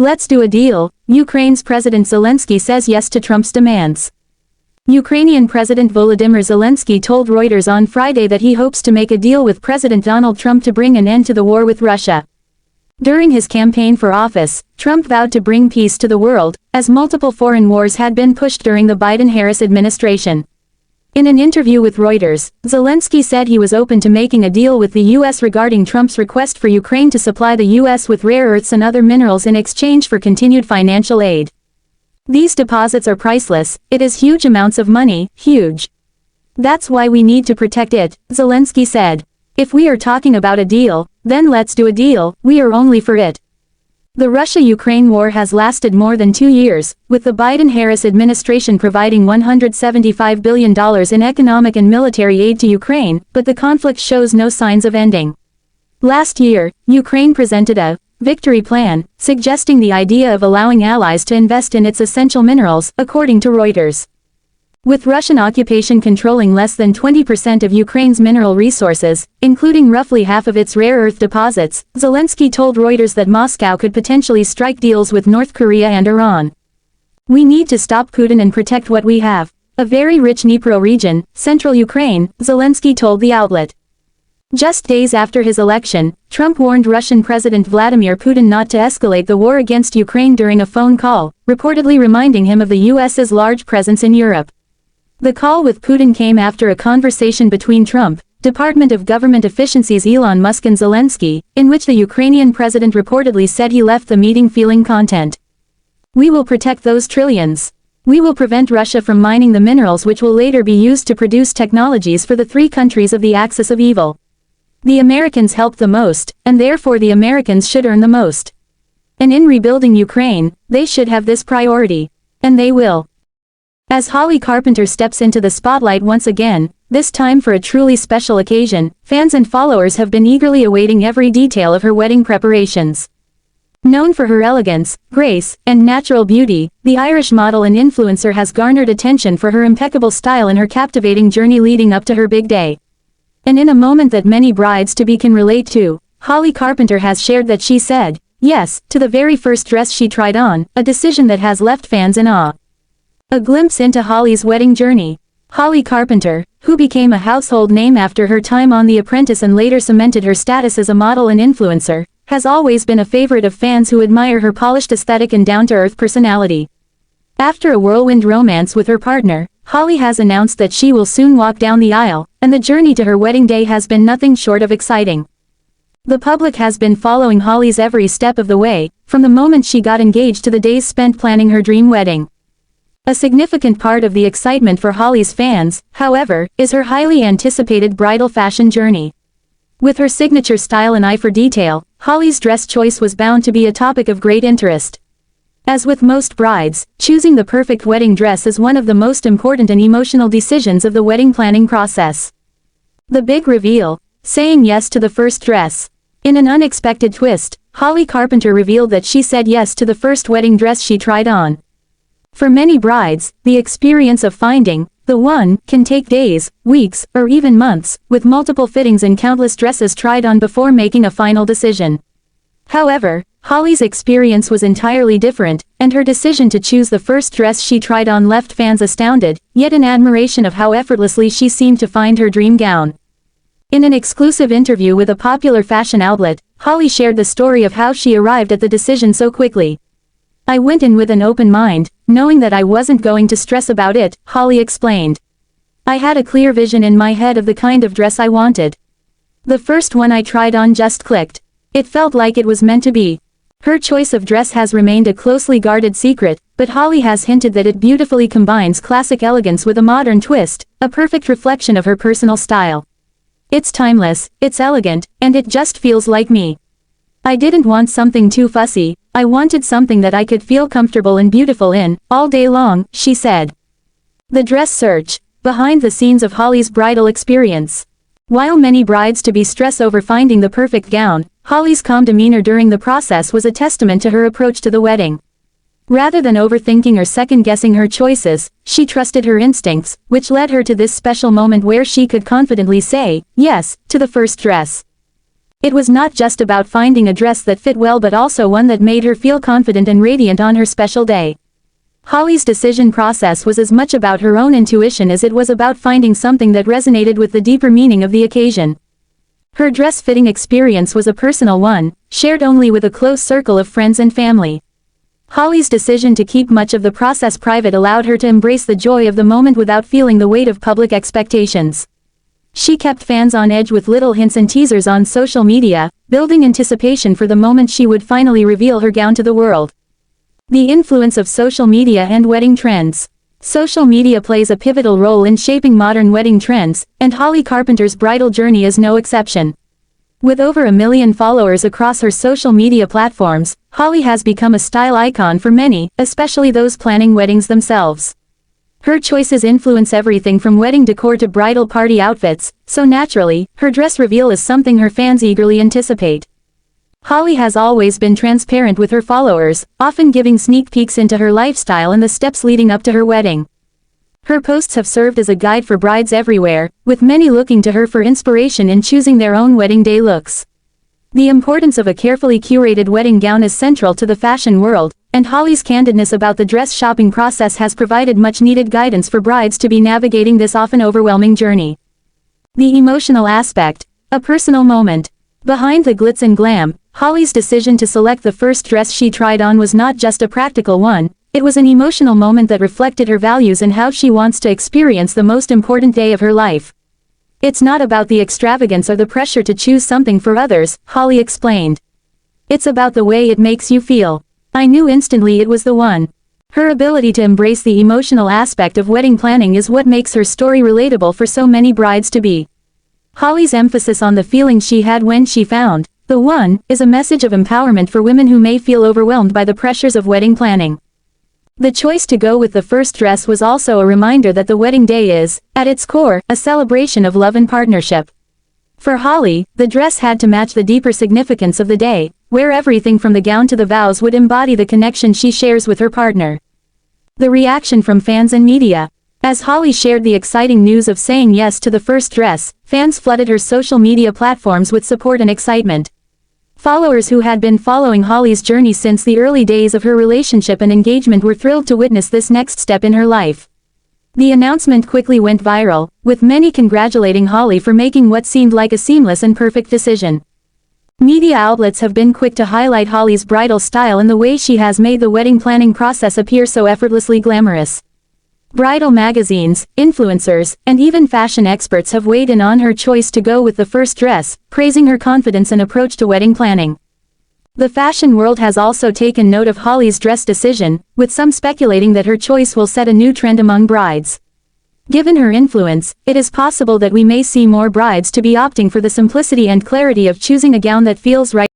Let's do a deal. Ukraine's President Zelensky says yes to Trump's demands. Ukrainian President Volodymyr Zelensky told Reuters on Friday that he hopes to make a deal with President Donald Trump to bring an end to the war with Russia. During his campaign for office, Trump vowed to bring peace to the world, as multiple foreign wars had been pushed during the Biden-Harris administration. In an interview with Reuters, Zelensky said he was open to making a deal with the U.S. regarding Trump's request for Ukraine to supply the U.S. with rare earths and other minerals in exchange for continued financial aid. These deposits are priceless, it is huge amounts of money, huge. That's why we need to protect it, Zelensky said. If we are talking about a deal, then let's do a deal, we are only for it. The Russia-Ukraine war has lasted more than 2 years, with the Biden-Harris administration providing $175 billion in economic and military aid to Ukraine, but the conflict shows no signs of ending. Last year, Ukraine presented a victory plan, suggesting the idea of allowing allies to invest in its essential minerals, according to Reuters. With Russian occupation controlling less than 20% of Ukraine's mineral resources, including roughly half of its rare earth deposits, Zelensky told Reuters that Moscow could potentially strike deals with North Korea and Iran. We need to stop Putin and protect what we have. A very rich Dnipro region, central Ukraine, Zelensky told the outlet. Just days after his election, Trump warned Russian President Vladimir Putin not to escalate the war against Ukraine during a phone call, reportedly reminding him of the U.S.'s large presence in Europe. The call with Putin came after a conversation between Trump, Department of Government Efficiency's Elon Musk and Zelensky, in which the Ukrainian president reportedly said he left the meeting feeling content. We will protect those trillions. We will prevent Russia from mining the minerals which will later be used to produce technologies for the 3 countries of the axis of evil. The Americans helped the most, and therefore the Americans should earn the most. And in rebuilding Ukraine, they should have this priority. And they will. As Holly Carpenter steps into the spotlight once again, this time for a truly special occasion, fans and followers have been eagerly awaiting every detail of her wedding preparations. Known for her elegance, grace, and natural beauty, the Irish model and influencer has garnered attention for her impeccable style and her captivating journey leading up to her big day. And in a moment that many brides-to-be can relate to, Holly Carpenter has shared that she said yes to the very first dress she tried on, a decision that has left fans in awe. A glimpse into Holly's wedding journey. Holly Carpenter, who became a household name after her time on The Apprentice and later cemented her status as a model and influencer, has always been a favorite of fans who admire her polished aesthetic and down-to-earth personality. After a whirlwind romance with her partner, Holly has announced that she will soon walk down the aisle, and the journey to her wedding day has been nothing short of exciting. The public has been following Holly's every step of the way, from the moment she got engaged to the days spent planning her dream wedding. A significant part of the excitement for Holly's fans, however, is her highly anticipated bridal fashion journey. With her signature style and eye for detail, Holly's dress choice was bound to be a topic of great interest. As with most brides, choosing the perfect wedding dress is one of the most important and emotional decisions of the wedding planning process. The big reveal, saying yes to the first dress. In an unexpected twist, Holly Carpenter revealed that she said yes to the first wedding dress she tried on. For many brides, the experience of finding the one can take days, weeks, or even months, with multiple fittings and countless dresses tried on before making a final decision. However, Holly's experience was entirely different, and her decision to choose the first dress she tried on left fans astounded, yet in admiration of how effortlessly she seemed to find her dream gown. In an exclusive interview with a popular fashion outlet, Holly shared the story of how she arrived at the decision so quickly. I went in with an open mind, knowing that I wasn't going to stress about it, Holly explained. I had a clear vision in my head of the kind of dress I wanted. The first one I tried on just clicked. It felt like it was meant to be. Her choice of dress has remained a closely guarded secret, but Holly has hinted that it beautifully combines classic elegance with a modern twist, a perfect reflection of her personal style. It's timeless, it's elegant, and it just feels like me. I didn't want something too fussy, I wanted something that I could feel comfortable and beautiful in, all day long, she said. The dress search. Behind the scenes of Holly's bridal experience. While many brides-to-be stress over finding the perfect gown, Holly's calm demeanor during the process was a testament to her approach to the wedding. Rather than overthinking or second-guessing her choices, she trusted her instincts, which led her to this special moment where she could confidently say yes to the first dress. It was not just about finding a dress that fit well but also one that made her feel confident and radiant on her special day. Holly's decision process was as much about her own intuition as it was about finding something that resonated with the deeper meaning of the occasion. Her dress-fitting experience was a personal one, shared only with a close circle of friends and family. Holly's decision to keep much of the process private allowed her to embrace the joy of the moment without feeling the weight of public expectations. She kept fans on edge with little hints and teasers on social media, building anticipation for the moment she would finally reveal her gown to the world. The influence of social media and wedding trends. Social media plays a pivotal role in shaping modern wedding trends, and Holly Carpenter's bridal journey is no exception. With over 1 million followers across her social media platforms, Holly has become a style icon for many, especially those planning weddings themselves. Her choices influence everything from wedding decor to bridal party outfits, so naturally, her dress reveal is something her fans eagerly anticipate. Holly has always been transparent with her followers, often giving sneak peeks into her lifestyle and the steps leading up to her wedding. Her posts have served as a guide for brides everywhere, with many looking to her for inspiration in choosing their own wedding day looks. The importance of a carefully curated wedding gown is central to the fashion world, and Holly's candidness about the dress shopping process has provided much-needed guidance for brides to be navigating this often overwhelming journey. The emotional aspect. A personal moment. Behind the glitz and glam, Holly's decision to select the first dress she tried on was not just a practical one, it was an emotional moment that reflected her values and how she wants to experience the most important day of her life. It's not about the extravagance or the pressure to choose something for others, Holly explained. It's about the way it makes you feel. I knew instantly it was the one. Her ability to embrace the emotional aspect of wedding planning is what makes her story relatable for so many brides-to-be. Holly's emphasis on the feeling she had when she found the one is a message of empowerment for women who may feel overwhelmed by the pressures of wedding planning. The choice to go with the first dress was also a reminder that the wedding day is, at its core, a celebration of love and partnership. For Holly, the dress had to match the deeper significance of the day, where everything from the gown to the vows would embody the connection she shares with her partner. The reaction from fans and media. As Holly shared the exciting news of saying yes to the first dress, fans flooded her social media platforms with support and excitement. Followers who had been following Holly's journey since the early days of her relationship and engagement were thrilled to witness this next step in her life. The announcement quickly went viral, with many congratulating Holly for making what seemed like a seamless and perfect decision. Media outlets have been quick to highlight Holly's bridal style and the way she has made the wedding planning process appear so effortlessly glamorous. Bridal magazines, influencers, and even fashion experts have weighed in on her choice to go with the first dress, praising her confidence and approach to wedding planning. The fashion world has also taken note of Holly's dress decision, with some speculating that her choice will set a new trend among brides. Given her influence, it is possible that we may see more brides to be opting for the simplicity and clarity of choosing a gown that feels right.